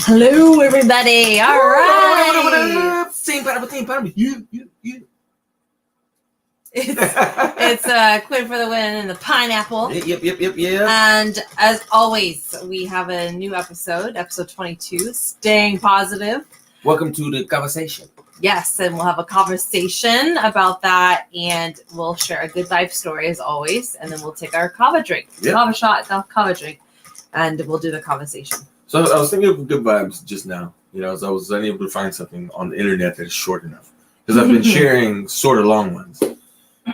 Hello, everybody. All right. What up? Team Bottom. You. It's Quinn for the win and the pineapple. Yep. And as always, we have a new episode 22, Staying Positive. Welcome to the kava-sation. Yes, and we'll have a conversation about that, and we'll share a good vibe story as always, and then we'll take our kava drink, kava shot, kava drink, and we'll do the conversation. So I was thinking of good vibes just now, as I was unable to find something on the internet that is short enough, because I've been sharing sort of long ones.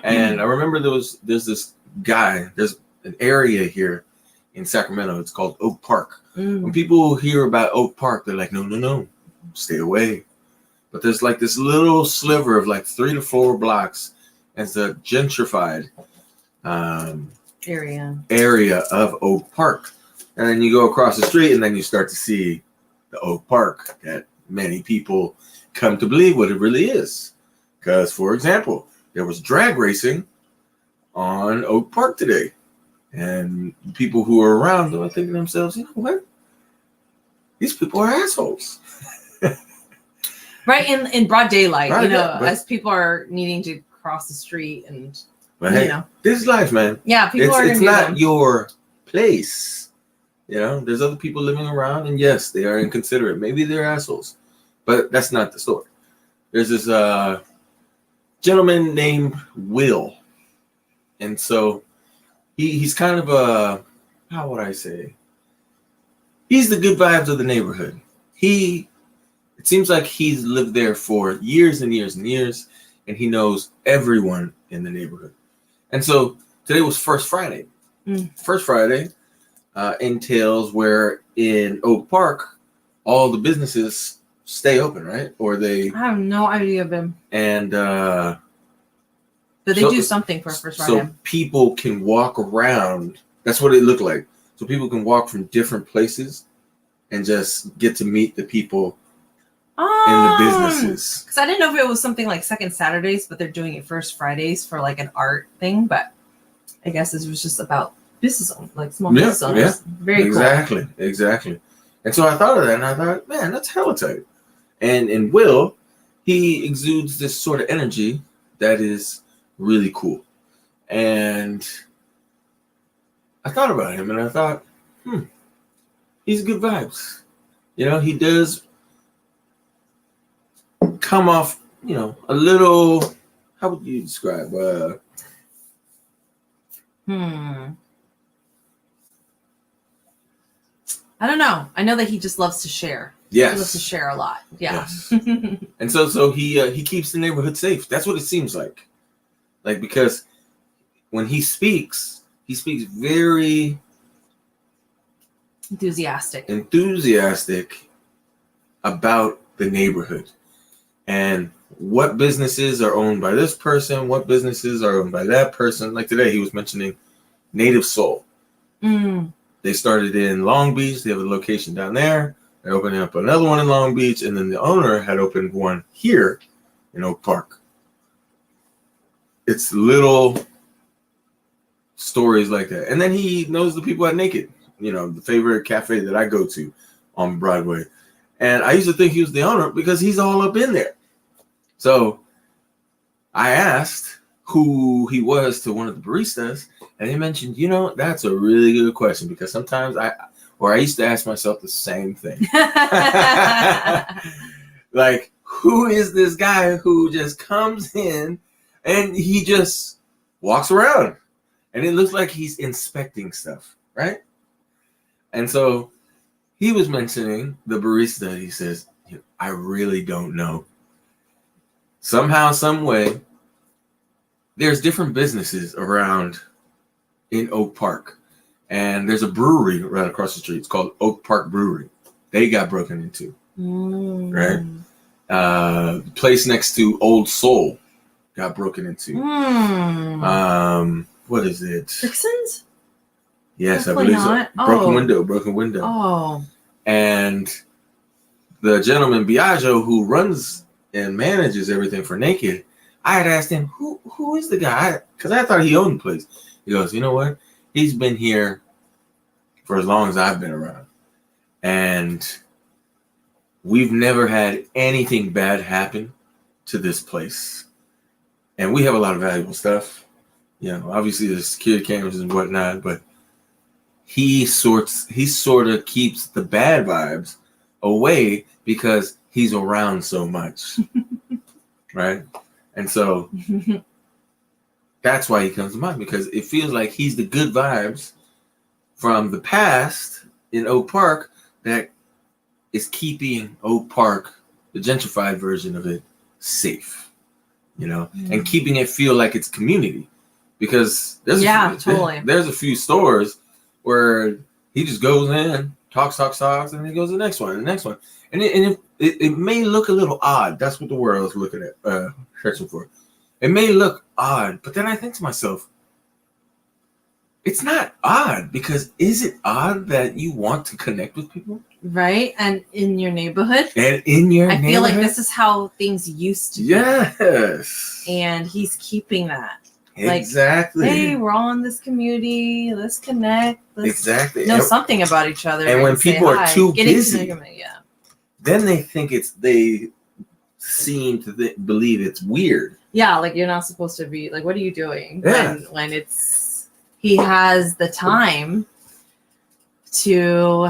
And I remember there's this guy, there's an area here in Sacramento, it's called Oak Park. When people hear about Oak Park, they're like, no, stay away. But there's like this little sliver of like 3 to 4 blocks as a gentrified area of Oak Park. And then you go across the street and then you start to see the Oak Park that many people come to believe what it really is. Because, for example, there was drag racing on Oak Park today. And people who are around are thinking to themselves, you know what? These people are assholes. Right in broad daylight, as people are needing to cross the street and, hey, this is life, man. Yeah, it's not your place. There's other people living around, and yes, they are inconsiderate. Maybe they're assholes, but that's not the story. There's this gentleman named Will, and so he's kind of how would I say? He's the good vibes of the neighborhood. It seems like he's lived there for years and years and years, and he knows everyone in the neighborhood. And so today was First Friday. First Friday entails where in Oak Park, all the businesses stay open, right? Or they... I have no idea, Ben. And... But they do something for First Friday. So people can walk around. That's what it looked like. So people can walk from different places and just get to meet the people in the businesses. Because I didn't know if it was something like Second Saturdays, but they're doing it First Fridays for like an art thing. But I guess this was just about business owners, like small business owners. Yeah. Very cool. Exactly. And so I thought of that, and I thought, man, that's hella tight. And Will, he exudes this sort of energy that is really cool. And I thought about him, and I thought, he's good vibes. He does come off, a little, how would you describe? I don't know. I know that he just loves to share. Yes. He loves to share a lot. Yeah. Yes. And so he keeps the neighborhood safe. That's what it seems like. Like, because when he speaks very enthusiastic about the neighborhood and what businesses are owned by this person, what businesses are owned by that person. Like today, he was mentioning Native Soul. They started in Long Beach. They have a location down there. They're opening up another one in Long Beach, and then the owner had opened one here in Oak Park. It's little stories like that. And then he knows the people at Naked, the favorite cafe that I go to on Broadway. And I used to think he was the owner because he's all up in there. So I asked who he was to one of the baristas, and they mentioned, that's a really good question, because sometimes I used to ask myself the same thing. Like, who is this guy who just comes in and he just walks around? And it looks like he's inspecting stuff, right? And so he was mentioning the barista. He says, I really don't know. Somehow, some way, there's different businesses around in Oak Park. And there's a brewery right across the street. It's called Oak Park Brewery. They got broken into, right? The place next to Old Soul got broken into. What is it? Dixon's? Yes, definitely, I believe so. Broken window. Oh. And the gentleman, Biagio, who runs and manages everything for Naked, I had asked him, who is the guy? Because I thought he owned the place. He goes, you know what? He's been here for as long as I've been around. And we've never had anything bad happen to this place. And we have a lot of valuable stuff. You know, obviously there's security cameras and whatnot, but he sort of keeps the bad vibes away because he's around so much. Right? And so that's why he comes to mind, because it feels like he's the good vibes from the past in Oak Park that is keeping Oak Park, the gentrified version of it, safe, you know, and keeping it feel like it's community. Because there's a few stores where he just goes in, talks, and then he goes to the next one, and the next one. And it may look a little odd. That's what the word I was looking at, searching for. It may look odd, but then I think to myself, it's not odd, because is it odd that you want to connect with people? Right? And in your neighborhood? And in your neighborhood? I feel like this is how things used to be. Yes. And he's keeping that. Exactly. Like, hey, we're all in this community. Let's connect. Let's know and, something about each other. And when people are too busy, then they seem to believe it's weird. Yeah, like you're not supposed to be like, what are you doing? Yeah. When he has the time to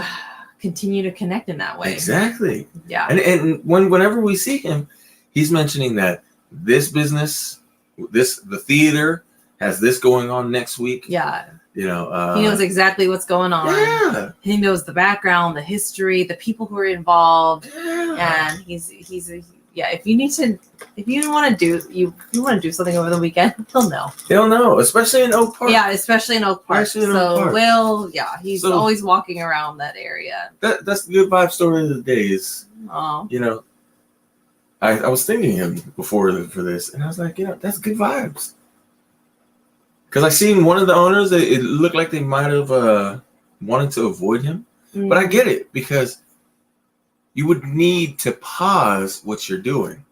continue to connect in that way. Exactly. Yeah. And whenever we see him, he's mentioning that this business, the theater has this going on next week. Yeah. You know, he knows exactly what's going on. Yeah. He knows the background, the history, the people who are involved. Yeah. And he's if you want to do something over the weekend, he'll know. He'll know, especially in Oak Park. Yeah, especially in Oak Park. He's always walking around that area. That's the good vibe story of the day is, you know, I was thinking him before for this, and I was like, you know, that's good vibes. Because I seen one of the owners, it looked like they might have wanted to avoid him. Mm-hmm. But I get it, because you would need to pause what you're doing.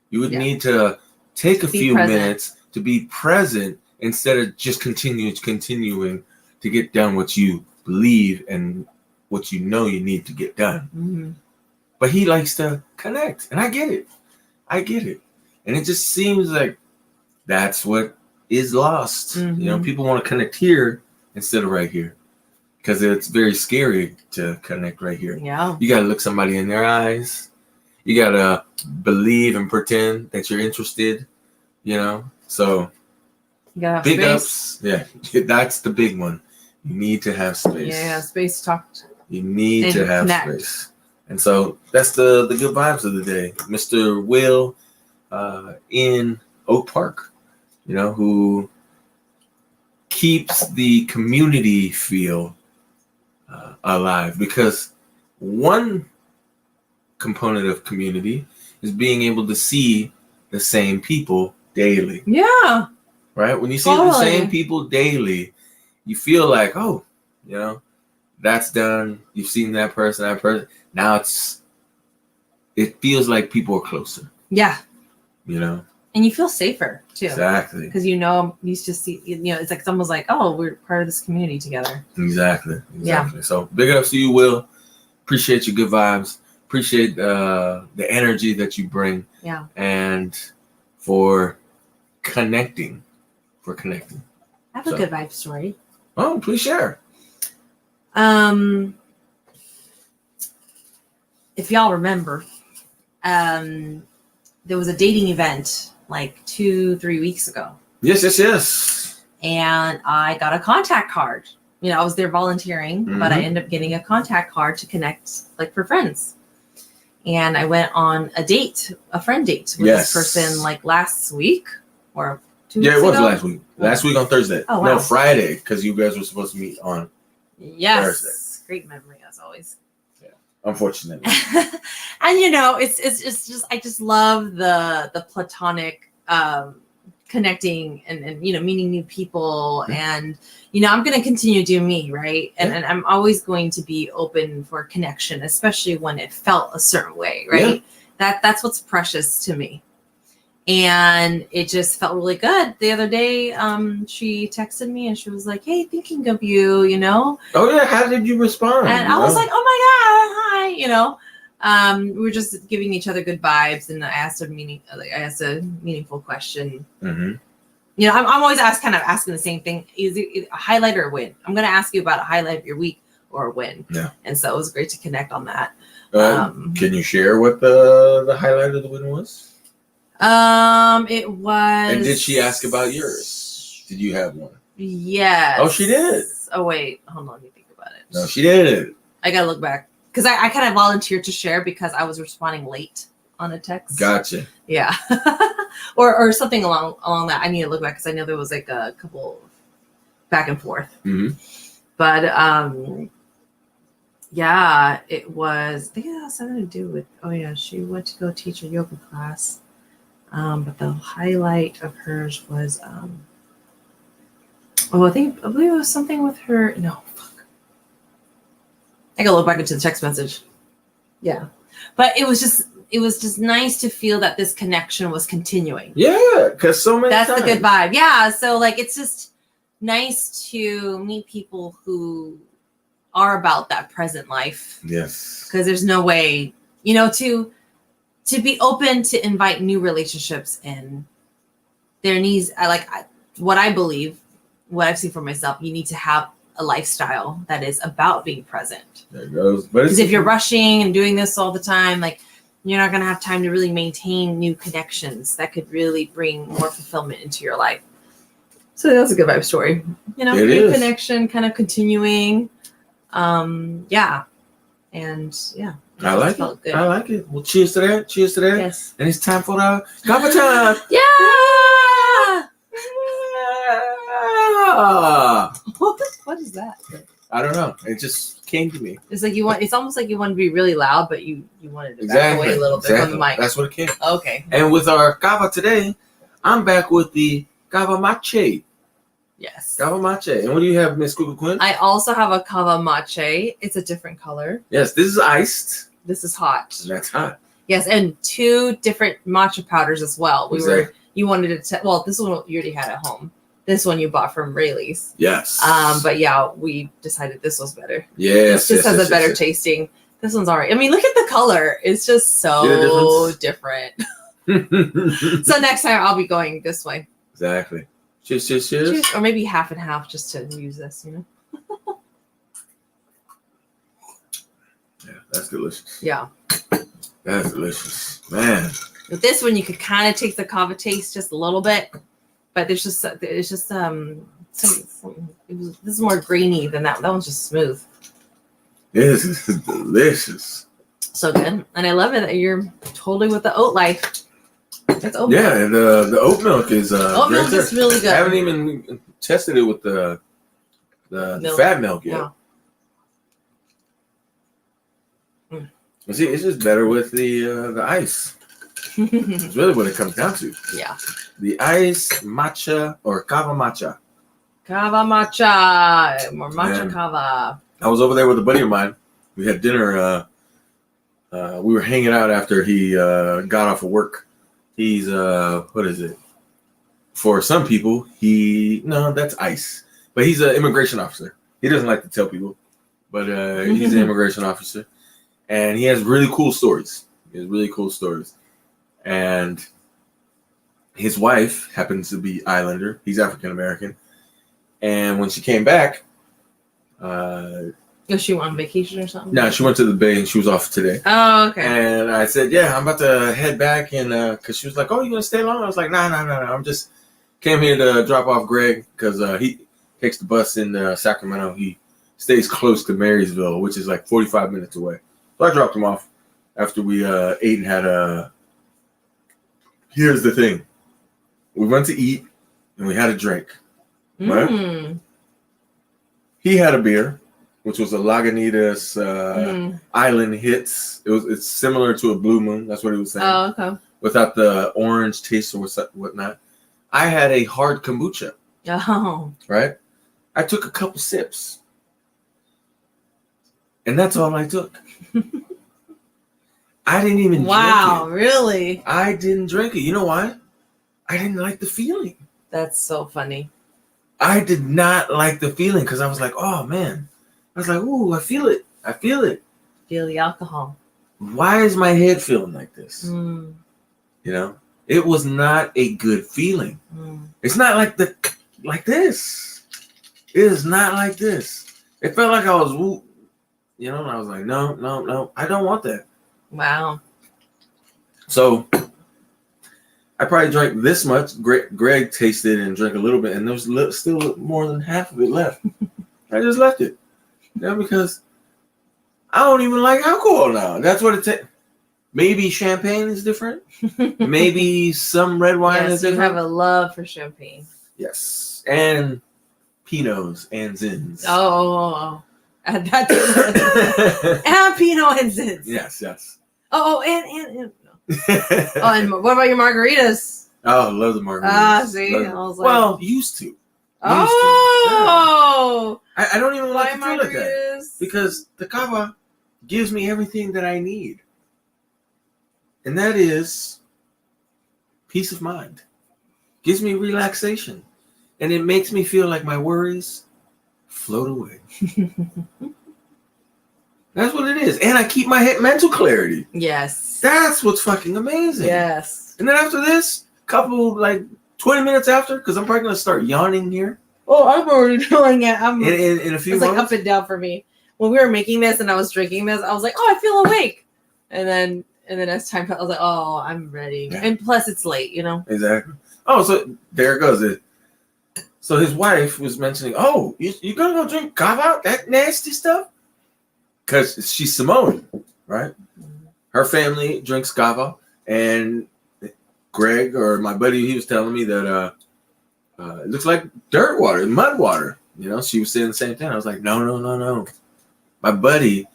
You would need to take a few minutes to be present instead of just continuing to get done what you believe and what you know you need to get done. Mm-hmm. But he likes to connect, and I get it. And it just seems like that's what is lost. Mm-hmm. You know, people want to connect here instead of right here, because it's very scary to connect right here. Yeah. You got to look somebody in their eyes. You got to believe and pretend that you're interested, you know? So big ups. Yeah, that's the big one. You need to have space. Yeah, space to talk. You need to have space. And so that's the good vibes of the day. Mr. Will in Oak Park, you know, who keeps the community feel alive, because one component of community is being able to see the same people daily. Yeah. Right? When you see the same people daily, you feel like, oh, you know, that's done. You've seen that person. Now it feels like people are closer. Yeah. You know? And you feel safer too. Exactly. Because you know, you just see, you know, it's like someone's like, oh, we're part of this community together. Exactly. Yeah. So big ups to you, Will. Appreciate your good vibes. Appreciate the energy that you bring. Yeah. And for connecting. I have a good vibe story. Oh, please share. If y'all remember, there was a dating event like 2-3 weeks ago. Yes. And I got a contact card. You know, I was there volunteering, but I ended up getting a contact card to connect, like, for friends. And I went on a friend date with this person like last week or 2 weeks ago. Yeah, it was last week. Last week on Thursday. Oh, wow. No, Friday, because you guys were supposed to meet on Thursday. Great memory as always. Yeah, unfortunately. And you know, it's just I just love the platonic connecting and you know, meeting new people. And you know, I'm going to continue to do me, right? And I'm always going to be open for connection, especially when it felt a certain way, right? That's what's precious to me. And it just felt really good. The other day, she texted me and she was like, hey, thinking of you, you know? Oh, yeah. How did you respond? And I was like, oh, my God. Hi, you know? We were just giving each other good vibes, and I asked a meaningful question. Mm-hmm. You know, I'm always asking the same thing: is it a highlight or a win? I'm going to ask you about a highlight of your week or a win. Yeah. And so it was great to connect on that. Can you share what the highlight of the win was? It was. And did she ask about yours? Did you have one? Yes. Oh, she did. Oh wait, hold on, let me think about it. No, she did. I gotta look back because I kind of volunteered to share because I was responding late on a text. Gotcha. Yeah. or something along that. I need to look back because I know there was like a couple back and forth. Mm-hmm. But yeah, it was. I think it has something to do with. Oh yeah, she went to go teach a yoga class. But the highlight of hers was. I believe it was something with her. No, fuck. I gotta look back into the text message. Yeah, but it was just nice to feel that this connection was continuing. Yeah, because so many. That's times. the good vibe. Yeah, so like it's just nice to meet people who are about that present life. Yes. Because there's no way, you know, to be open to invite new relationships in. There needs, what I believe, what I've seen for myself, you need to have a lifestyle that is about being present. There it goes. Because if you're rushing and doing this all the time, like you're not going to have time to really maintain new connections that could really bring more fulfillment into your life. So that's a good vibe story. You know, new connection kind of continuing. Yeah. And yeah. I like it. Good. I like it. Well, cheers to that. Cheers to that. Yes. And it's time for the kava time. Yeah. What is that? I don't know. It just came to me. It's like it's almost like you want to be really loud, but you wanted to back away a little bit from the mic. That's what it came. Okay. And with our kava today, I'm back with the kava-mache. Yes. Kava-mache. And what do you have, Miss Cuckoo Quinn? I also have a kava-mache. It's a different color. Yes, this is iced. This is hot. That's hot. Yes, and 2 different matcha powders as well. You wanted to this one you already had at home. This one you bought from Rayleigh's. Yes. But yeah, we decided this was better. Yes. This has a better tasting. This one's all right. I mean, look at the color. It's just so different. So next time I'll be going this way. Exactly. Cheers. Or maybe half and half just to use this, you know? Yeah, that's delicious. Yeah. That's delicious. Man. With this one, you could kind of take the kava taste just a little bit, but it's just this is more grainy than that. That one's just smooth. This is delicious. So good. And I love it that you're totally with the oat life. It's oat milk. Yeah, the oat milk is oat milk is really good. I haven't even tested it with the fat milk yet. Yeah. Mm. See, it's just better with the ice. It's really what it comes down to. Yeah. The ice matcha or kava matcha. Kava matcha or matcha kava. I was over there with a buddy of mine. We had dinner. We were hanging out after he got off of work. He's what is it? For some people, that's ICE. But he's an immigration officer. He doesn't like to tell people, but he's an immigration officer, and he has really cool stories. And his wife happens to be Islander. He's African American, and when she came back, was she on vacation or something? No, she went to the Bay and she was off today. Oh, okay. And I said, yeah, I'm about to head back. And because she was like, oh, you going to stay long? I was like, no. I'm just came here to drop off Greg because he takes the bus in Sacramento. He stays close to Marysville, which is like 45 minutes away. So I dropped him off after we ate and had Here's the thing. We went to eat and we had a drink. Right? He had a beer, which was a Lagunitas Island Hits. It's similar to a Blue Moon. That's what he was saying. Oh, okay. Without the orange taste or whatnot. I had a hard kombucha. Oh. Right? I took a couple sips. And that's all I took. I didn't even drink it. Wow, really? I didn't drink it. You know why? I didn't like the feeling. That's so funny. I did not like the feeling because I was like, oh, man. I was like, ooh, I feel it. Feel the alcohol. why is my head feeling like this? Mm. You know, it was not a good feeling. It's not like this. It is not like this. It felt like I was, you know, and I was like, no, I don't want that. Wow. So I probably drank this much. Greg tasted and drank a little bit, and there was still more than half of it left. I just left it. Yeah, because I don't even like alcohol now. That's what it takes. Maybe champagne is different. Maybe some red wine is different. You have a love for champagne. Yes. And Pinots and Zins. Oh. And that's and Pinot and Zins. Yes. Oh, and oh, and what about your margaritas? Oh, I love the margaritas. Ah, see, I was like, well, used to. Oh, yeah. I don't even like to feel margaritas? like that because the kava gives me everything that I need, and that is peace of mind. Gives me relaxation, and it makes me feel like my worries float away. That's what it is. And I keep my mental clarity. Yes. That's what's fucking amazing. Yes. And then after this, couple, like 20 minutes after, because I'm probably going to start yawning here. Oh, I'm already doing it. In a few It's moments. like up and down for me. When we were making this and I was drinking this, I was like, oh, I feel awake. And then as time passed, I was like, oh, I'm ready. Yeah. And plus it's late, you know? Exactly. Oh, so there it goes. So his wife was mentioning, oh, you going to go drink kava? That nasty stuff? Because she's Samoan, right? Her family drinks kava, and Greg, or my buddy, he was telling me that it looks like dirt water, mud water. You know, she was saying the same thing. I was like, no. My buddy,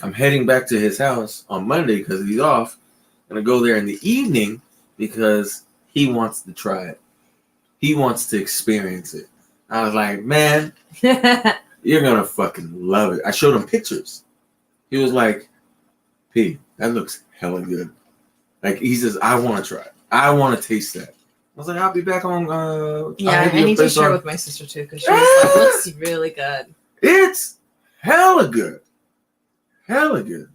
I'm heading back to his house on Monday because he's off. I'm going to go there in the evening because he wants to try it. He wants to experience it. I was like, man, you're going to fucking love it. I showed him pictures. He was like, P, that looks hella good. Like, he says, I want to try it. I want to taste that. I was like, I'll be back on. I need to share with my sister too because she was like, looks really good. It's hella good. Hella good.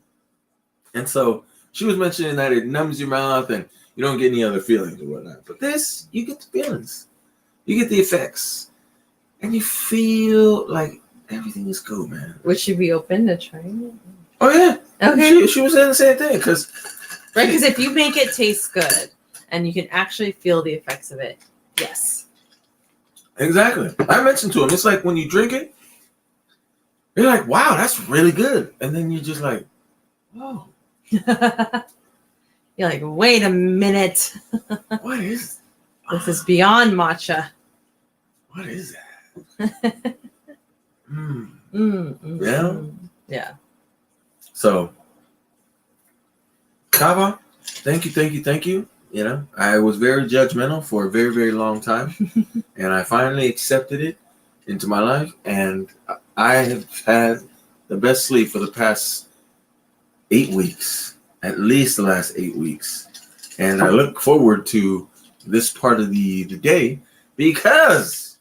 And so she was mentioning that it numbs your mouth and you don't get any other feelings or whatnot. But this, you get the feelings. You get the effects. And you feel like everything is cool, man. Would she be open to trying it? Oh, yeah. Okay. She was saying the same thing. Because if you make it taste good and you can actually feel the effects of it, yes. Exactly. I mentioned to him, it's like when you drink it, you're like, wow, that's really good. And then you're just like, whoa. You're like, wait a minute. What is this? Is beyond matcha. What is that? Yeah? Yeah. So, kava, thank you. You know, I was very judgmental for a very, very long time. And I finally accepted it into my life. And I have had the best sleep for the past 8 weeks. At least the last 8 weeks. And I look forward to this part of the day because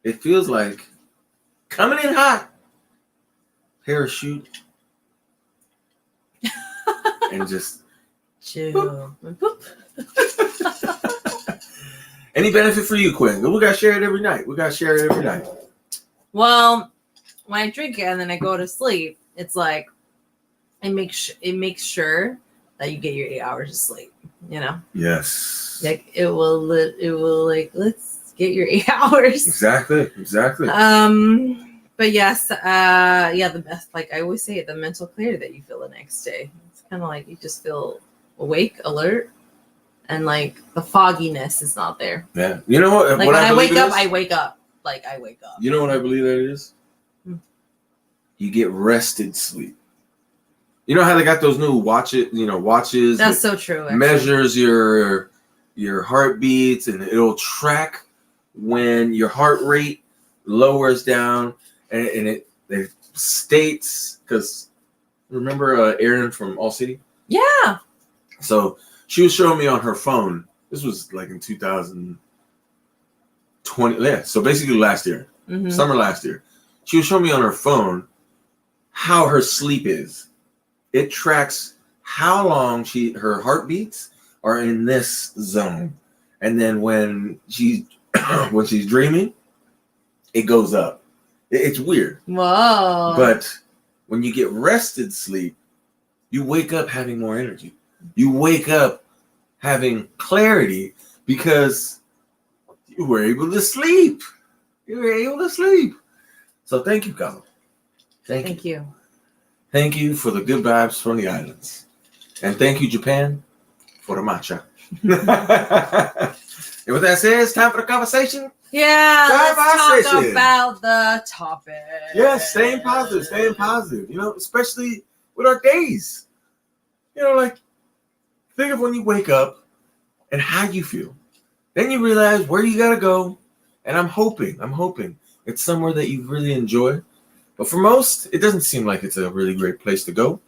it feels like coming in hot. Parachute. And just chill. Any benefit for you, Quinn? We gotta share it every night. Well, when I drink it and then I go to sleep, it's like it makes sure that you get your 8 hours of sleep. You know. Yes. Like it will like let's get your 8 hours. Exactly. But yes, the best, like I always say, the mental clarity that you feel the next day. It's kind of like you just feel awake, alert, and like the fogginess is not there. Yeah. You know what? Like what when I wake up, is? I wake up. Like I wake up. You know what I believe that it is? You get rested sleep. You know how they got those new watches? That's so true. Actually. Measures your heartbeats and it'll track when your heart rate lowers down and it states, because remember Erin from All City? Yeah. So she was showing me on her phone. This was like in 2020. Yeah. So basically last year, summer last year, she was showing me on her phone how her sleep is. it tracks how long her heartbeats are in this zone. And then when she's when she's dreaming, it goes up. It's weird. Whoa. But when you get rested sleep, you wake up having more energy. You wake up having clarity because you were able to sleep. You were able to sleep. So thank you, Kava. Thank you. Thank you for the good vibes from the islands. And thank you, Japan, for the matcha. And with that said, it's time for the conversation. Yeah, let's talk Kava-sation. about the topic. Yes, staying positive, staying positive. You know, especially with our days. You know, like, think of when you wake up and how you feel. Then you realize where you got to go. And I'm hoping it's somewhere that you really enjoy. But for most, it doesn't seem like it's a really great place to go.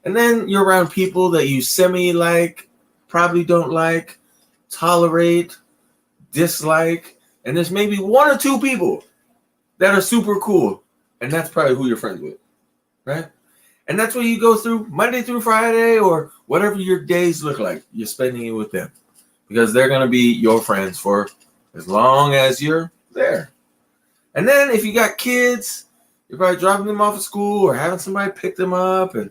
And then you're around people that you semi-like, probably don't like, tolerate, dislike. And there's maybe one or two people that are super cool. And that's probably who you're friends with, right? And that's what you go through Monday through Friday or whatever your days look like. You're spending it with them because they're going to be your friends for as long as you're there. And then if you got kids, you're probably dropping them off at school or having somebody pick them up. And,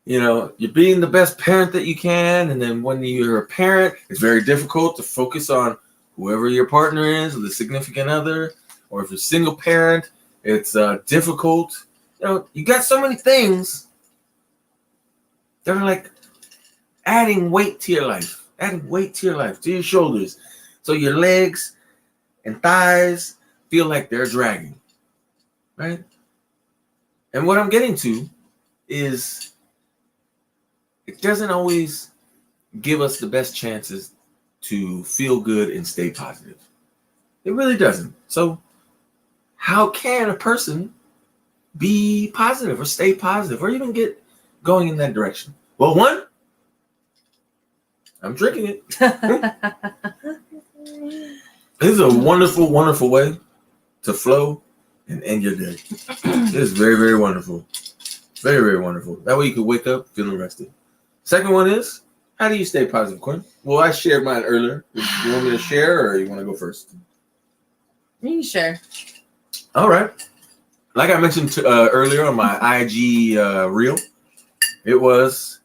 you know, you're being the best parent that you can. And then when you're a parent, it's very difficult to focus on whoever your partner is or the significant other. Or if you're a single parent, it's difficult. You know, you got so many things that are like adding weight to your life, to your shoulders. So your legs and thighs feel like they're dragging, right? And what I'm getting to is it doesn't always give us the best chances to feel good and stay positive. It really doesn't. So how can a person be positive or stay positive or even get going in that direction? Well, one, I'm drinking it. This is a wonderful, wonderful way to flow and end your day. It is very, very wonderful. Very, very wonderful. That way you can wake up feeling rested. Second one is, how do you stay positive, Quinn? Well, I shared mine earlier. You want me to share or you want to go first? You can share. All right. Like I mentioned earlier on my IG reel, it was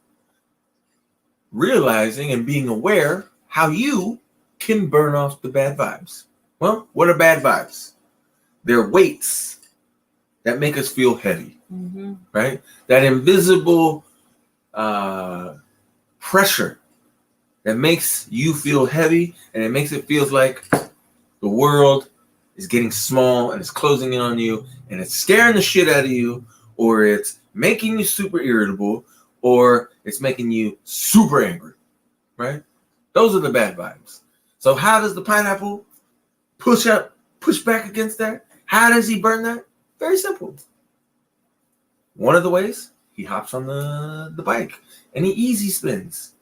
realizing and being aware how you can burn off the bad vibes. Well, what are bad vibes? They're weights that make us feel heavy, right? That invisible pressure that makes you feel heavy, and it makes it feel like the world is getting small and it's closing in on you and it's scaring the shit out of you, or it's making you super irritable, or it's making you super angry, right? Those are the bad vibes. So how does the pineapple push back against that? How does he burn that? Very simple. One of the ways, he hops on the bike and he easy spins.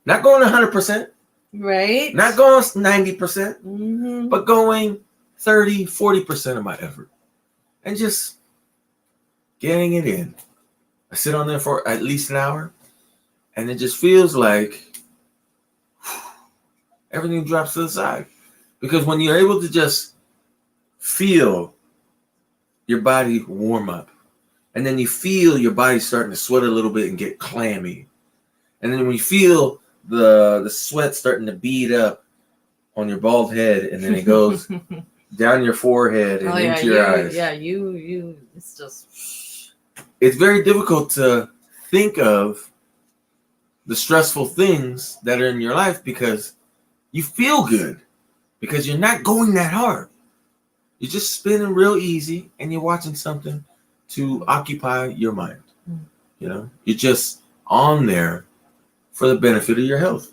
Not going 100%. Right. Not going 90%, but going 30, 40% of my effort. And just getting it in. I sit on there for at least an hour, and it just feels like everything drops to the side. Because when you're able to just feel your body warm up, and then you feel your body starting to sweat a little bit and get clammy, and then when you feel the sweat starting to bead up on your bald head, and then it goes down your forehead and into your eyes. Yeah, you. It's just. It's very difficult to think of the stressful things that are in your life because you feel good, because you're not going that hard. You're just spinning real easy and you're watching something to occupy your mind. You know, you're just on there for the benefit of your health,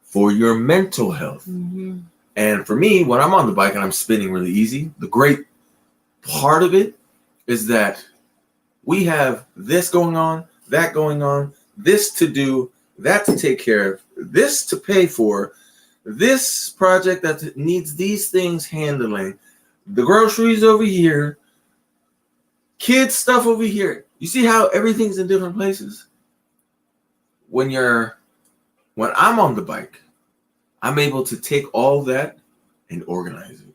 for your mental health. And for me, when I'm on the bike and I'm spinning really easy, the great part of it is that we have this going on, that going on, this to do, that to take care of, this to pay for, this project that needs these things handling, the groceries over here, kids stuff over here. You see how everything's in different places? When I'm on the bike, I'm able to take all that and organize it.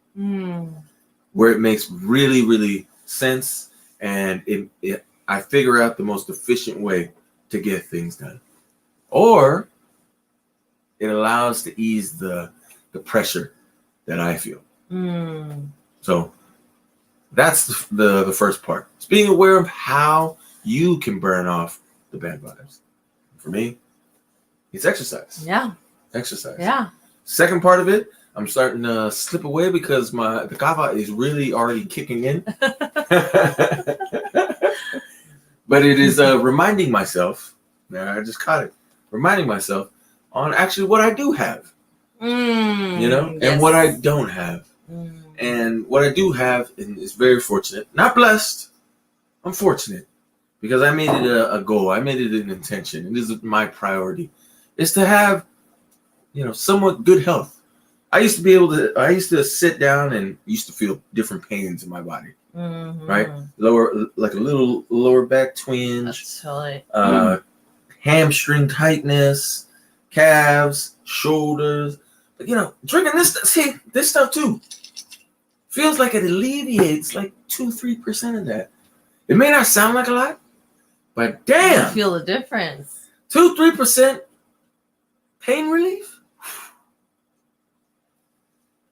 Where it makes really, really sense, and I figure out the most efficient way to get things done. Or it allows to ease the pressure that I feel. So that's the first part. It's being aware of how you can burn off the bad vibes. For me, it's exercise. Yeah. Exercise. Yeah. Second part of it, I'm starting to slip away because the kava is really already kicking in. But it is reminding myself, I just caught it, reminding myself on actually what I do have. Yes. And what I don't have. And what I do have is very fortunate. Not blessed. I'm fortunate. Because I made it a goal. I made it an intention. It is my priority. Is to have, somewhat good health. I used to sit down and used to feel different pains in my body. Right? Like a little lower back twinge. Hamstring tightness, calves, shoulders. But, drinking this stuff too feels like it alleviates like 2-3% of that. It may not sound like a lot, but damn, you feel the difference. 2-3% pain relief.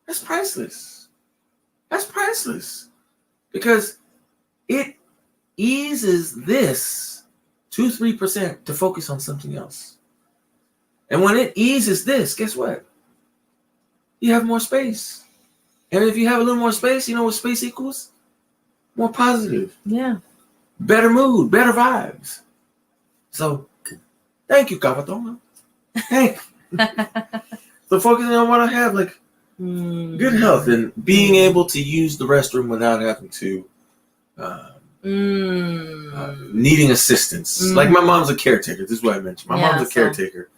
That's priceless. That's priceless because it eases this 2-3% to focus on something else. And when it eases this, guess what? You have more space. And if you have a little more space, you know what space equals? More positive. Yeah. Better mood, better vibes. So, thank you, Kavatoma. Thank you. So focusing on what I have, like good health and being able to use the restroom without having to needing assistance. Like my mom's a caretaker. This is what I mentioned. My mom's a caretaker.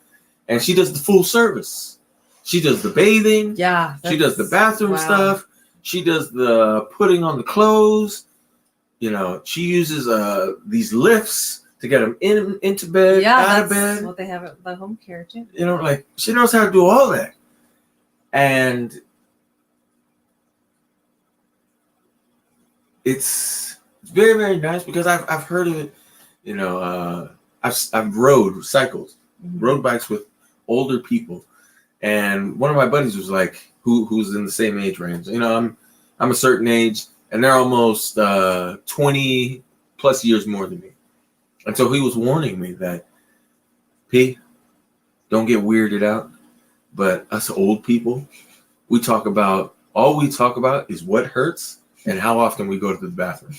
And she does the full service. She does the bathing. Yeah. She does the bathroom stuff. She does the putting on the clothes. She uses these lifts to get them into bed, out of bed. What they have at the home care too. Like she knows how to do all that. And it's very, very nice because I've heard of it. I've rode bikes with older people, and one of my buddies was like, who's in the same age range. I'm a certain age, and they're almost 20 plus years more than me, and so he was warning me that, P, don't get weirded out, but us old people, all we talk about is what hurts and how often we go to the bathroom.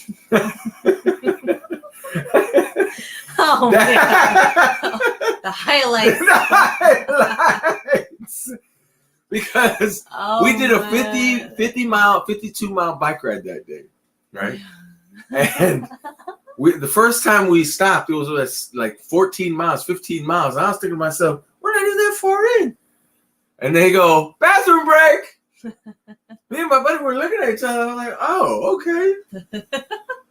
Oh, man. The highlights. Because we did a 52-mile bike ride that day, right? And the first time we stopped, it was like 14 miles, 15 miles. And I was thinking to myself, what did I do that for in? And they go, bathroom break. Me and my buddy were looking at each other. I'm like, oh, okay.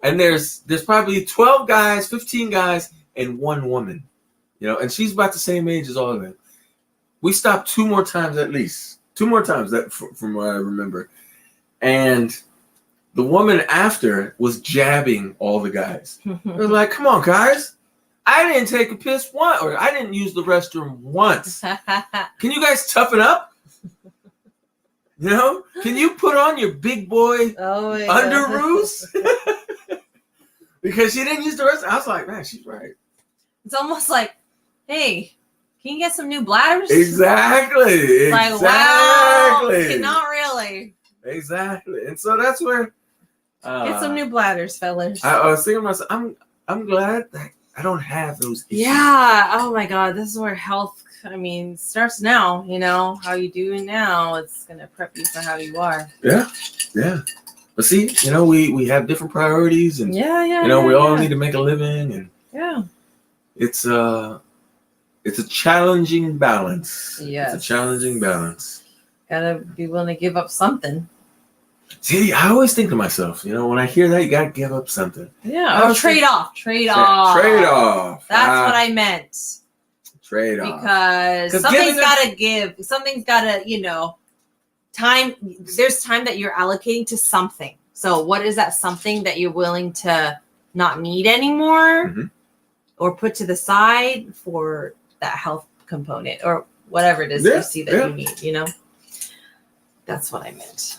And there's probably 12 guys, 15 guys, and one woman. And she's about the same age as all of them. We stopped 2 more times at least. 2 more times, that from what I remember. And the woman after was jabbing all the guys. It was like, come on, guys. I didn't take a piss once, or I didn't use the restroom once. Can you guys toughen up? Can you put on your big boy underoos? Because she didn't use the restroom. I was like, man, she's right. It's almost like, hey, can you get some new bladders? Exactly. Like, wow, not really. Exactly. And so that's where get some new bladders, fellas. I was thinking to myself, I'm glad that I don't have those issues. Yeah. Oh my God. This is where health, starts now. How you doing now, it's gonna prep you for how you are. Yeah. Yeah. But see, we have different priorities, and we all need to make a living, and it's a challenging balance. Yes. It's a challenging balance. Gotta be willing to give up something. See, I always think to myself, when I hear that, you gotta give up something. Yeah, or trade off. Trade off. That's what I meant. Trade off. Because something's got to give. Something's got to, time. There's time that you're allocating to something. So what is that something that you're willing to not need anymore or put to the side for that health component or whatever it is you see that you need, That's what I meant.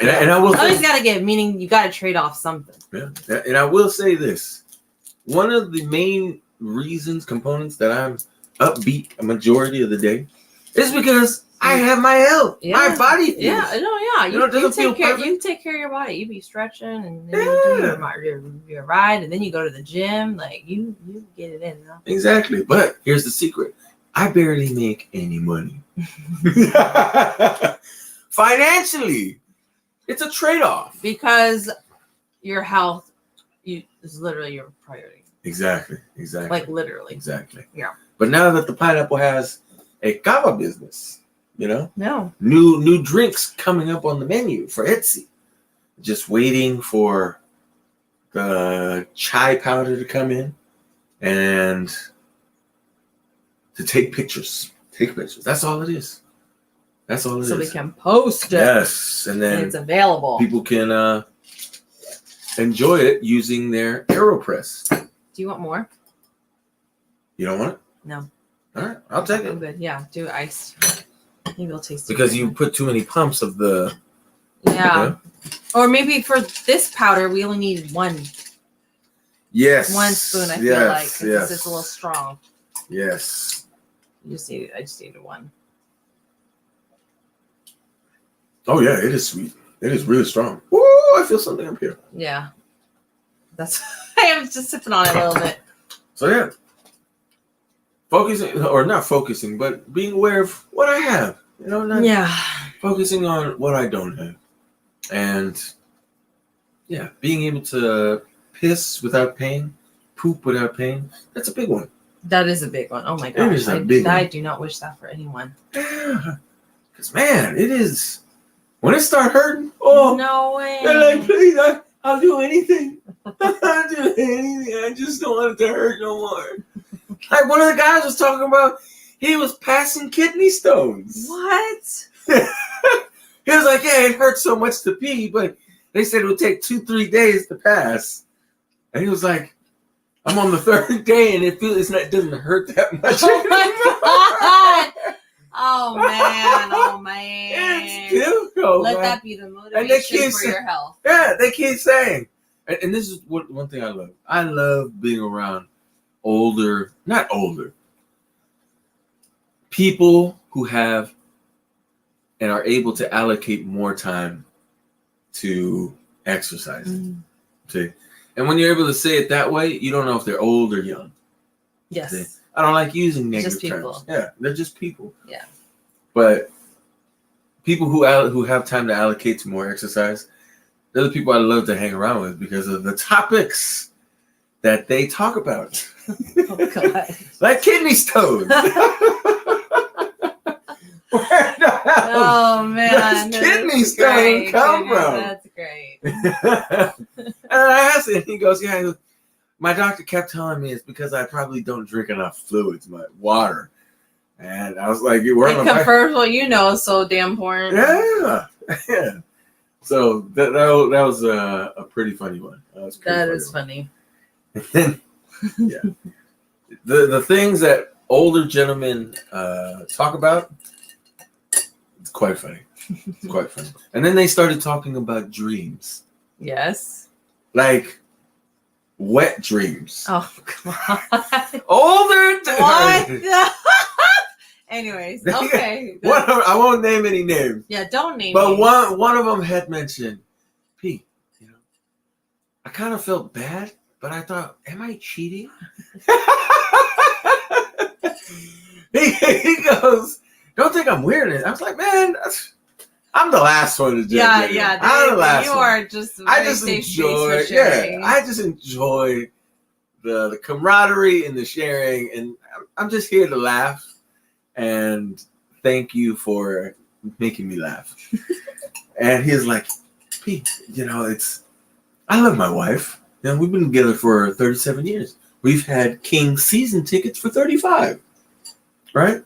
And I will always got to give, meaning you got to trade off something. Yeah. And I will say this. One of the main components that I'm upbeat a majority of the day is because I have my health. Yeah. My body feels. Yeah. You take care of your body. You be stretching and then you do your ride and then you go to the gym. Like you get it in. Huh? Exactly. But here's the secret. I barely make any money. Financially. It's a trade-off. Because your health is literally your priority. Exactly. Like literally. Exactly. Yeah. But now that the pineapple has a kava business, no new drinks coming up on the menu for Etsy. Just waiting for the chai powder to come in and to take pictures. That's all it is. So we can post it. Yes, and then it's available. People can enjoy it using their AeroPress. Do you want more? You don't want it? No. All right, I'll take it. I'm good. Yeah, do iced. Maybe it'll taste because you put too many pumps of the. Yeah. Or maybe for this powder, we only need one. Yes. 1 spoon. I feel like because it's a little strong. Yes. I just needed one. Oh yeah, it is sweet. It is really strong. Woo! I feel something up here. Yeah. That's. I am just sipping on it a little bit. So yeah. Not focusing, but being aware of what I have. Not focusing on what I don't have. And being able to piss without pain, poop without pain. That's a big one. That is a big one. Oh my gosh. It is a big one. I do not wish that for anyone. Yeah. Because man, it is when it start hurting, oh no way. They're like, please, I'll do anything. I'll do anything. I just don't want it to hurt no more. Like one of the guys was talking about, he was passing kidney stones. What? He was like, yeah, it hurts so much to pee, but they said it would take 2-3 days to pass. And he was like, I'm on the 3rd day and it doesn't hurt that much. Oh my God. Oh man. It's difficult. Let that be the motivation for your health. Yeah, they keep saying. And this is one thing I love. I love being around not older, people who have and are able to allocate more time to exercise. See? And when you're able to say it that way, you don't know if they're old or young. Yes. See? I don't like using negative terms. Yeah, they're just people. Yeah. But people who have time to allocate to more exercise, they're the people I love to hang around with because of the topics that they talk about. Oh, God. Like kidney stones. Oh man, kidney stone come from? That's great. And I asked him, and he goes, "Yeah, my doctor kept telling me it's because I probably don't drink enough fluids, my water." And I was like, "You were." It confirms what you know is so damn important. Yeah. So that was a pretty funny one. That is funny. Yeah. The things that older gentlemen talk about, it's quite funny. It's quite funny. And then they started talking about dreams. Yes. Like wet dreams. Oh God. Older. What? Anyways, okay. I won't name any names. Yeah, don't name. But names. one of them had mentioned, P. I kind of felt bad, but I thought, am I cheating? He goes, don't think I'm weird. I was like, man, I'm the last one to judge. Yeah. I'm the last one. Are just. I just enjoy. Yeah, I just enjoy the camaraderie and the sharing, and I'm just here to laugh. And thank you for making me laugh. And he's like, XP, I love my wife. We've been together for 37 years. We've had King season tickets for 35, right?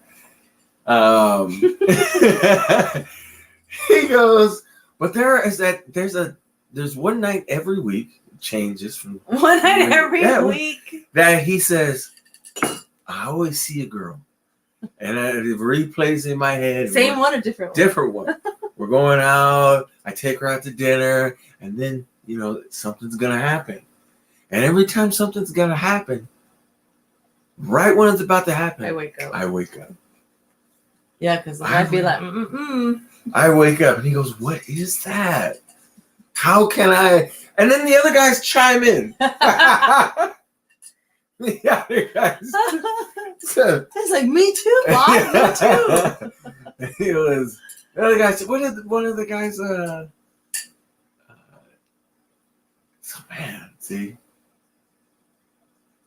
He goes, but there's one night every week, it changes from one night every week, that he says, I always see a girl. And it replays in my head. Same one or different one? Different one. We're going out. I take her out to dinner. And then, something's going to happen. And every time something's going to happen, right when it's about to happen, I wake up. Yeah, because I'd be like, I wake up and he goes, what is that? How can I? And then the other guys chime in. The other guys. It's like, me too, Bob, me too. It was, the other guy said, one of the guys, so man, see?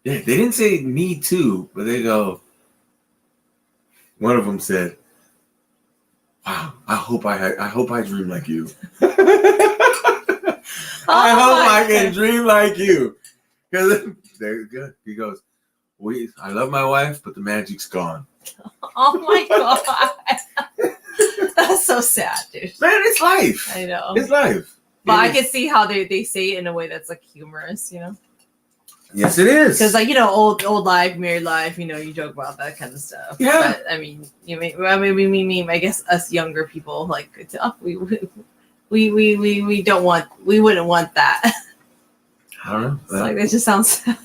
Yeah, they didn't say me too, but they go, one of them said, wow, I hope I dream like you. I hope I can dream like you. Because there you go. He goes, I love my wife, but the magic's gone. Oh my God. That's so sad, dude. Man, it's life. I know. It's life. But I can see how they say it in a way that's like humorous, Yes, it is. Because old life, married life, you joke about that kind of stuff. Yeah. But I mean, I guess us younger people we don't want, we wouldn't want that. I don't know. It's like it just sounds sad.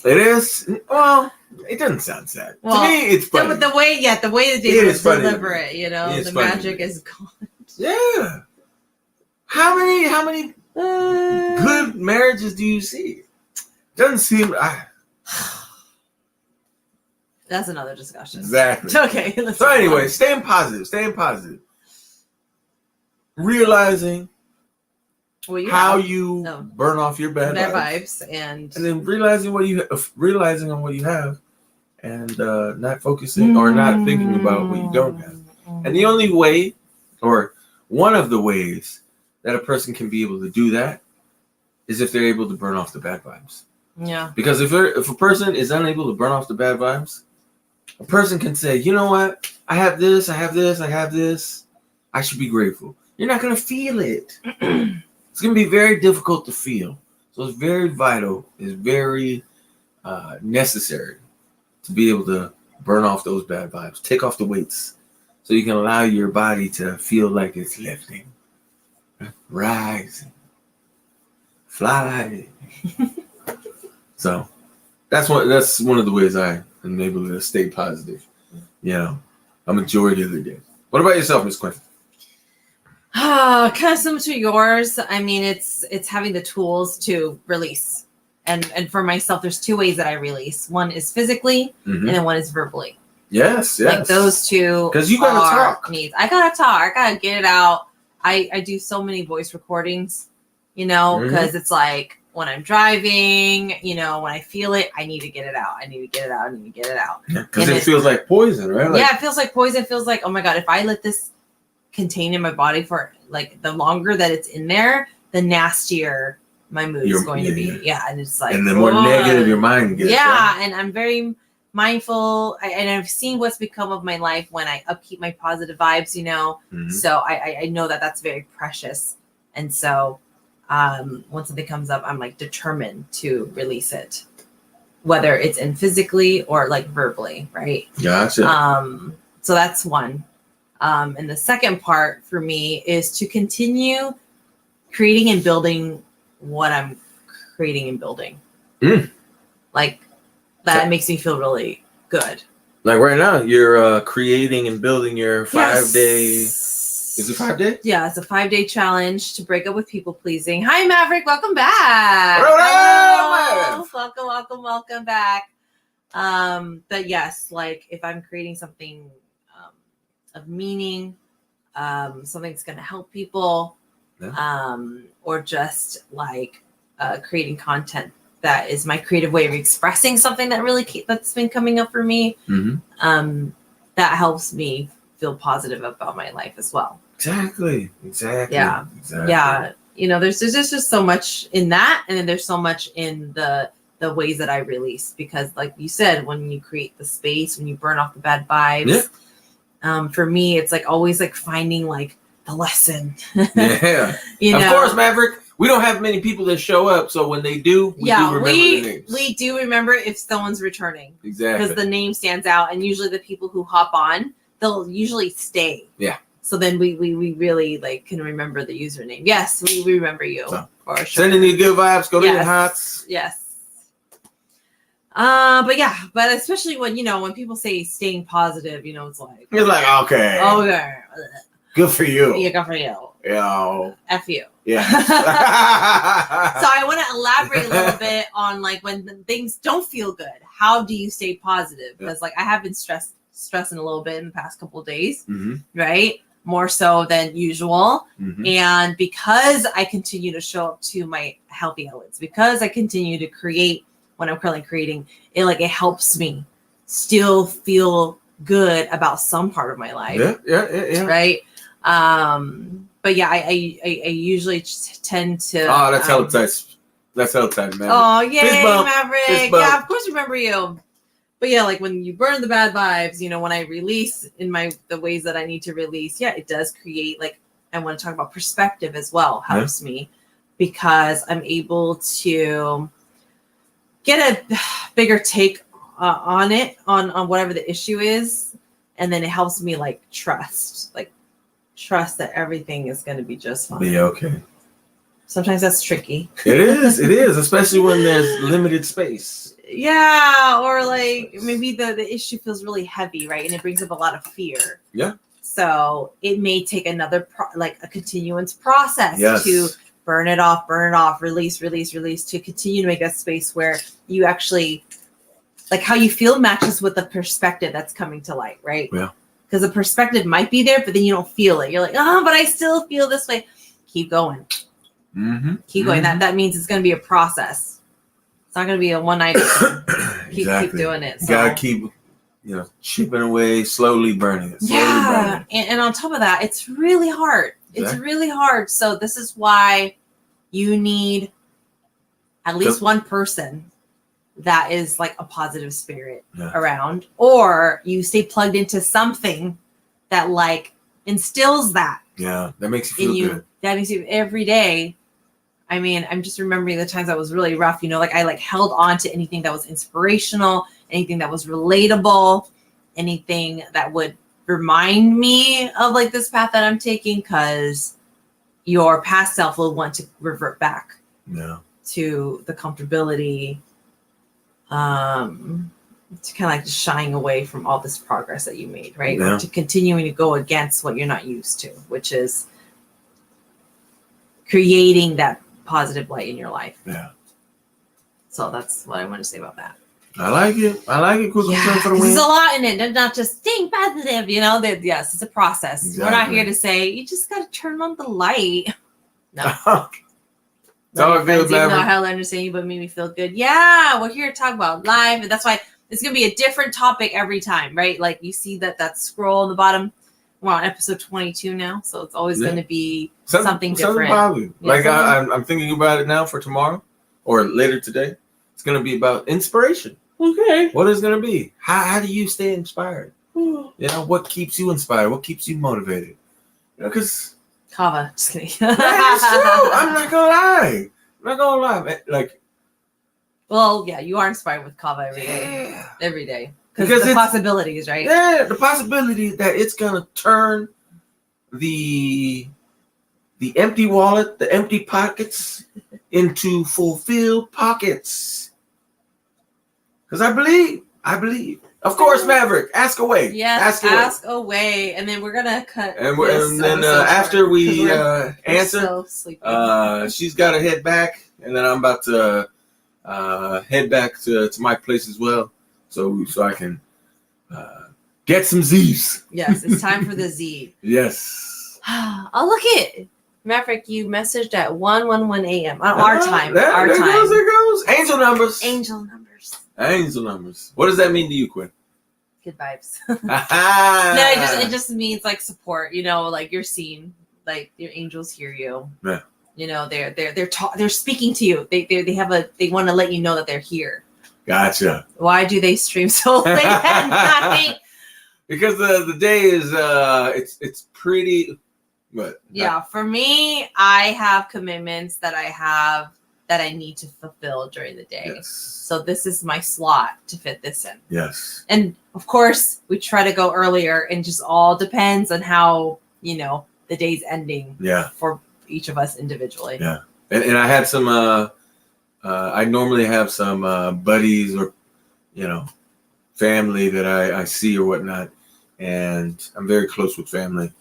It is. Well, it doesn't sound sad. Well, to me, it's funny. The way that they deliver it, the magic is gone. Yeah. How many good marriages do you see? Doesn't seem. That's another discussion. Exactly. Okay. So anyway, staying positive. Realizing how you burn off your bad vibes, and then realizing on what you have, and not focusing or not thinking about what you don't have. And the only way, or one of the ways that a person can be able to do that, is if they're able to burn off the bad vibes. Yeah. Because if a person is unable to burn off the bad vibes, a person can say, you know what? I have this. I should be grateful. You're not going to feel it. It's going to be very difficult to feel. So it's very vital. It's very necessary to be able to burn off those bad vibes. Take off the weights so you can allow your body to feel like it's lifting, rising, flying. So that's one of the ways I am able to stay positive. A majority of the day. What about yourself, Miss Quinn? Kind of similar to yours. I mean, it's having the tools to release. And for myself, there's two ways that I release. One is physically, and then one is verbally. Yes. Like those two. Because you gotta talk. Needs. I gotta talk. I gotta get it out. I do so many voice recordings, because it's like when I'm driving, when I feel it, I need to get it out. Because it feels like poison, right? It feels like poison. It feels like, oh my God, if I let this contain in my body for like the longer that it's in there, the nastier my mood is going to be. Yeah. And it's like, and the more negative your mind gets. Yeah. Right? And I'm very mindful. And I've seen what's become of my life when I upkeep my positive vibes, So I know that that's very precious. And so when something comes up, I'm like determined to release it, whether it's in physically or like verbally. Right. Gotcha. So that's one. And the second part for me is to continue creating and building what I'm creating and building. Like that makes me feel really good. Like right now, you're creating and building your 5-day. Is it 5 days? Yeah, it's a 5-day challenge to break up with people pleasing. Hi, Maverick. Welcome back. Welcome back. But yes, like if I'm creating something of meaning, something that's going to help people, or just like creating content that is my creative way of expressing something that's been coming up for me. That helps me feel positive about my life as well. Exactly. Yeah. you know, there's just so much in that, and then there's so much in the ways that I release, because like you said, when you create the space, when you burn off the bad vibes, for me, it's like always like finding like the lesson. Yeah. You know? Of course, Maverick, we don't have many people that show up, so when they do, we do remember the names. We do remember if someone's returning. Exactly. Because the name stands out, and usually the people who hop on, they'll usually stay. Yeah. So then we really like can remember the username. Yes, we remember you. So, for sure. Sending you good vibes, go to your hots. Yes. But especially when, you know, when people say staying positive, you know, it's like okay. Good for you. Yeah, good for you. Yeah. F you. Yeah. So I want to elaborate a little bit on like when things don't feel good, how do you stay positive? Because like I have been stressing a little bit in the past couple of days, right? More so than usual. And because I continue to show up to my healthy elements, because I continue to create when I'm currently creating, it helps me still feel good about some part of my life. Yeah. Right. But yeah, I usually tend to. Oh, that's hella tight. That's hella tight, man. Oh, yay, Maverick. Yeah, of course, remember you. But yeah, like when you burn the bad vibes, you know, when I release in the ways that I need to release, yeah, it does create, like, I want to talk about perspective as well, helps me, because I'm able to get a bigger take on it, on whatever the issue is. And then it helps me like trust that everything is going to be just fine. Be okay. Sometimes that's tricky. It is, especially when there's limited space. Yeah, or like maybe the issue feels really heavy, right? And it brings up a lot of fear. Yeah. So it may take another a continuance process to burn it off, release, to continue to make that space where you actually, like, how you feel matches with the perspective that's coming to light, right? Yeah. Because the perspective might be there, but then you don't feel it. You're like, but I still feel this way. Keep going. Keep going. That means it's going to be a process. It's not going to be a one-night thing. Keep doing it. So. You gotta keep, chipping away, slowly burning it. Burning. And on top of that, it's really hard. Exactly. It's really hard. So this is why you need at least one person that is like a positive spirit around, or you stay plugged into something that like instills that. Yeah, that makes you feel good. That makes you every day. I mean, I'm just remembering the times I was really rough, like I held on to anything that was inspirational, anything that was relatable, anything that would remind me of like this path that I'm taking, because your past self will want to revert back to the comfortability, to kind of like just shying away from all this progress that you made, right? Yeah. Or to continuing to go against what you're not used to, which is creating that positive light in your life. Yeah. So that's what I want to say about that. I like it. Quick return for the win. There's a lot in it. Not just staying positive, yes, it's a process. Exactly. We're not here to say you just got to turn on the light. No. It's all good, man. Know how to understand you, but made me feel good. Yeah, we're here to talk about life, and that's why it's gonna be a different topic every time, right? Like you see that scroll on the bottom. We're on episode 22 now, so it's always going to be something different. Something like I'm thinking about it now for tomorrow or later today. It's going to be about inspiration. Okay. What is it going to be? How do you stay inspired? What keeps you inspired? What keeps you motivated? Because kava. Just kidding. That's true. I'm not gonna lie. Man. Like, well, yeah, you are inspired with kava every day. Yeah. Every day. Because the possibilities, right? Yeah, the possibility that it's gonna turn the empty wallet, the empty pockets into fulfilled pockets. Because I believe. Of course, Maverick, ask away. Yes, ask away. And then we're gonna cut. And then after we answer, she's got to head back, and then I'm about to head back to my place as well. So I can get some Z's. Yes, it's time for the Z. Yes. Oh, look it. Maverick, you messaged at 1:11 a.m. on our time. There goes. Angel numbers. What does that mean to you, Quinn? Good vibes. No, it just means like support, like you're seen, like your angels hear you. Yeah. You know, they're speaking to you. They want to let you know that they're here. Gotcha. Why do they stream so late at night? Because the day is it's pretty. But yeah, for me, I have commitments that I need to fulfill during the day. Yes. So this is my slot to fit this in. Yes. And of course, we try to go earlier, and just all depends on how, you know, the day's ending. Yeah. For each of us individually. Yeah. And I had some I normally have some buddies or, you know, family that I see or whatnot, and I'm very close with family,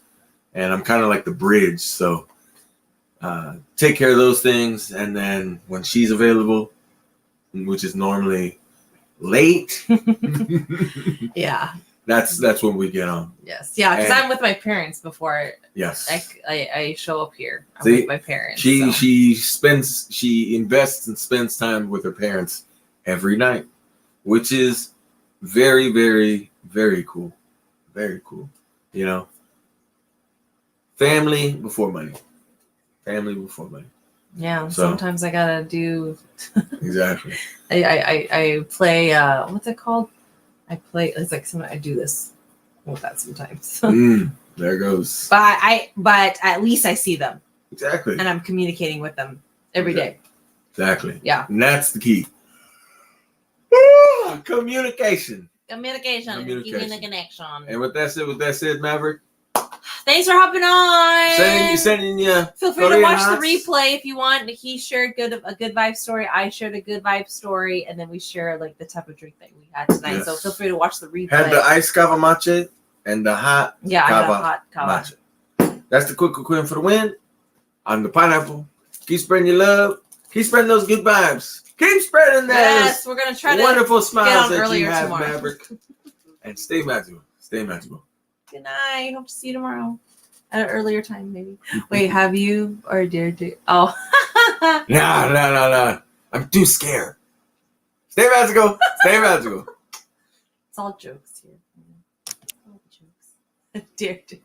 and I'm kind of like the bridge. So take care of those things, and then when she's available, which is normally late, yeah, that's when we get on. Yes, yeah, because I'm with my parents before. Yes, I show up here. I'm See, with my parents. She invests and spends time with her parents every night, which is very, very, very cool. Very cool. You know, family before money. Family before money. Yeah. So, sometimes I gotta do. Exactly. I play. What's it called? I play. It's like I do this with that sometimes. There goes. But at least I see them. Exactly. And I'm communicating with them every day. Exactly. Yeah. And that's the key. Communication. Communication. Keeping the connection. And with that said, Maverick. Thanks for hopping on. Sending you. Feel free to watch the replay if you want. He shared a good vibe story. I shared a good vibe story, and then we share like the type of drink that we had tonight. Yes. So feel free to watch the replay. Had the iced kava-macha and the hot hot kava. Matcha. That's the quick queen for the win. I'm the pineapple. Keep spreading your love. Keep spreading those good vibes. Keep spreading those. Yes, we're gonna try to wonderful smiles get on that you have, tomorrow. Maverick. And stay magical. Stay magical. Good night. Hope to see you tomorrow at an earlier time, maybe. Wait, have you or dare to? Oh. No. I'm too scared. Stay magical. Stay magical. It's all jokes here. All jokes. Dare to.